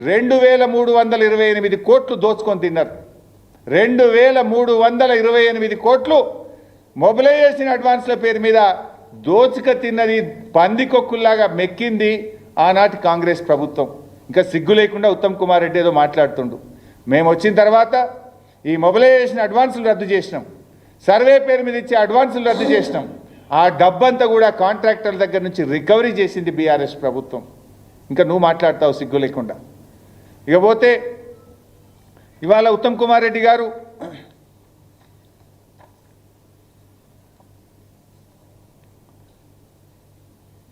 2328 కోట్లు దోచుకొని తిన్నారు. 2328 కోట్లు మొబిలైజేషన్ అడ్వాన్స్ల పేరు మీద దోచుక తిన్నది, పందికొక్కుల్లాగా మెక్కింది ఆనాటి కాంగ్రెస్ ప్రభుత్వం. ఇంకా సిగ్గు లేకుండా ఉత్తమ్ కుమార్ రెడ్డి ఏదో మాట్లాడుతుండు. మేము వచ్చిన తర్వాత ఈ మొబిలైజేషన్ అడ్వాన్సులు రద్దు చేసినాం, సర్వే పేరు మీద ఇచ్చే అడ్వాన్సులు రద్దు చేసినాం. ఆ డబ్బంతా కూడా కాంట్రాక్టర్ల దగ్గర నుంచి రికవరీ చేసింది బీఆర్ఎస్ ప్రభుత్వం. ఇంకా నువ్వు మాట్లాడతావు సిగ్గు లేకుండా. ఇకపోతే ఇవాళ ఉత్తమ్ కుమార్ రెడ్డి గారు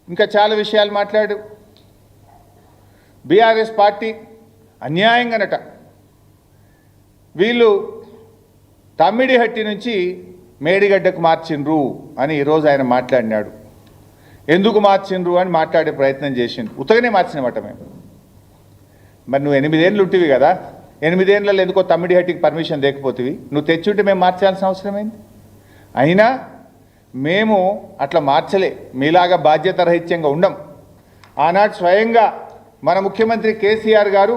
ఇంకా చాలా విషయాలు మాట్లాడు. బీఆర్ఎస్ పార్టీ అన్యాయంగానట వీళ్ళు తమ్మిడిహట్టి నుంచి మేడిగడ్డకు మార్చిండ్రు అని ఈరోజు ఆయన మాట్లాడినాడు. ఎందుకు మార్చిండ్రు అని మాట్లాడే ప్రయత్నం చేసిండు. ఉత్తగానే మార్చినమాట మేము. మరి నువ్వు 8 ఏళ్ళు ఉంటివి కదా, 8 ఏళ్ళలో ఎందుకో తమ్మిడిహట్టికి పర్మిషన్ లేకపోతేవి, నువ్వు తెచ్చుంటే మేము మార్చాల్సిన అవసరమైంది. అయినా మేము అట్లా మార్చలే, మీలాగా బాధ్యత రహిత్యంగా ఉండం. ఆనాడు స్వయంగా మన ముఖ్యమంత్రి కేసీఆర్ గారు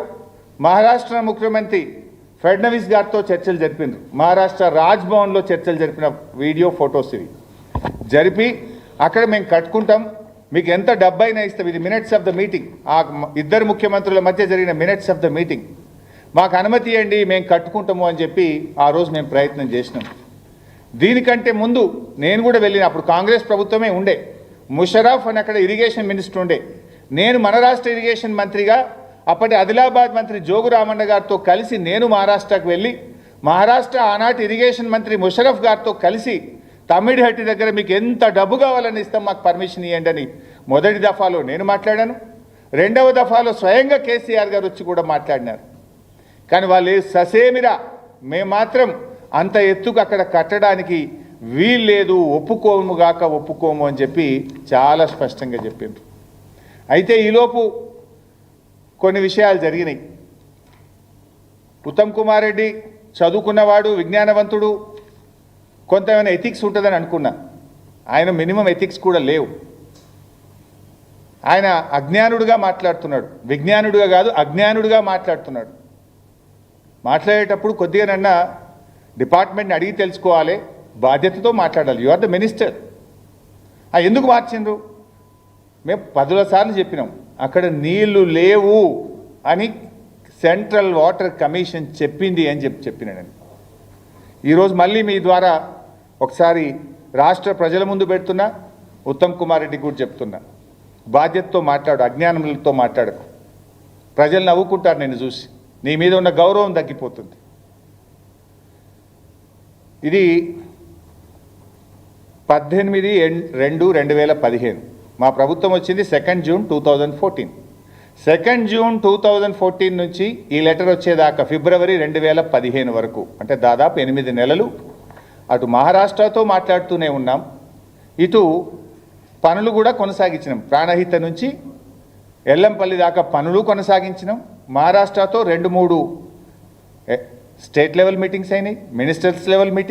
మహారాష్ట్ర ముఖ్యమంత్రి ఫడ్నవీస్ గారితో చర్చలు జరిపిండ్రు. మహారాష్ట్ర రాజ్భవన్లో చర్చలు జరిపిన వీడియో ఫొటోస్ ఇవి జరిపి అక్కడ మేము కట్టుకుంటాం, మీకు ఎంత డబ్బైనా ఇస్తాం, ఇది మినిట్స్ ఆఫ్ ద మీటింగ్, ఆ ఇద్దరు ముఖ్యమంత్రుల మధ్య జరిగిన మినిట్స్ ఆఫ్ ద మీటింగ్, మాకు అనుమతి ఇవ్వండి మేము కట్టుకుంటాము అని చెప్పి ఆ రోజు మేము ప్రయత్నం చేసినాం. దీనికంటే ముందు నేను కూడా వెళ్ళిన, అప్పుడు కాంగ్రెస్ ప్రభుత్వమే ఉండే, ముషరఫ్ అని అక్కడ ఇరిగేషన్ మినిస్టర్ ఉండే, నేను మన రాష్ట్ర ఇరిగేషన్ మంత్రిగా అప్పటి ఆదిలాబాద్ మంత్రి జోగు రామన్న గారితో కలిసి నేను మహారాష్ట్రకు వెళ్ళి మహారాష్ట్ర ఆనాటి ఇరిగేషన్ మంత్రి ముషరఫ్ గారితో కలిసి తమ్మిడిహట్టి దగ్గర మీకు ఎంత డబ్బు కావాలని ఇస్తాం, మాకు పర్మిషన్ ఇవ్వండి అని మొదటి దఫాలో నేను మాట్లాడాను. రెండవ దఫాలో స్వయంగా కేసీఆర్ గారు వచ్చి కూడా మాట్లాడినారు. కానీ వాళ్ళు ససేమిరా మేము మాత్రం అంత ఎత్తుకు అక్కడ కట్టడానికి వీల్లేదు, ఒప్పుకోము అని చెప్పి చాలా స్పష్టంగా చెప్పిండ్రు. అయితే ఈలోపు కొన్ని విషయాలు జరిగినాయి. ఉత్తమ్ కుమార్ రెడ్డి చదువుకున్నవాడు, విజ్ఞానవంతుడు, కొంతమైనా ఎథిక్స్ ఉంటుందని అనుకున్నా. ఆయన మినిమం ఎథిక్స్ కూడా లేవు. ఆయన అజ్ఞానుడిగా మాట్లాడుతున్నాడు, విజ్ఞానుడిగా కాదు అజ్ఞానుడిగా మాట్లాడుతున్నాడు. మాట్లాడేటప్పుడు కొద్దిగానన్నా డిపార్ట్మెంట్ని అడిగి తెలుసుకోవాలి, బాధ్యతతో మాట్లాడాలి. You are the minister. ఎందుకు మార్చిండ్రు? మేము 10 సార్లు చెప్పినాం, అక్కడ నీళ్లు లేవు అని సెంట్రల్ వాటర్ కమిషన్ చెప్పింది అని చెప్పినాను. ఈరోజు మళ్ళీ మీ ద్వారా ఒకసారి రాష్ట్ర ప్రజల ముందు పెడుతున్నా, ఉత్తమ్ కుమార్ రెడ్డి కూడా చెప్తున్నా, బాధ్యతతో మాట్లాడు, అజ్ఞానంతో మాట్లాడకు. ప్రజలు నవ్వుకుంటారు నేను చూసి, నీ మీద ఉన్న గౌరవం తగ్గిపోతుంది. ఇది 18/2/2015 మా ప్రభుత్వం వచ్చింది 2 జూన్ 2014. 2 జూన్ 2014 నుంచి ఈ లెటర్ వచ్చేదాకా ఫిబ్రవరి 2015 వరకు, అంటే దాదాపు 8 నెలలు అటు మహారాష్ట్రతో మాట్లాడుతూనే ఉన్నాం, ఇటు పనులు కూడా కొనసాగించినాం. ప్రాణహిత నుంచి ఎల్లంపల్లి దాకా పనులు కొనసాగించినాం. మహారాష్ట్రతో 2-3 స్టేట్ లెవెల్ మీటింగ్స్ అయినాయి, మినిస్టర్స్ లెవెల్ మీటింగ్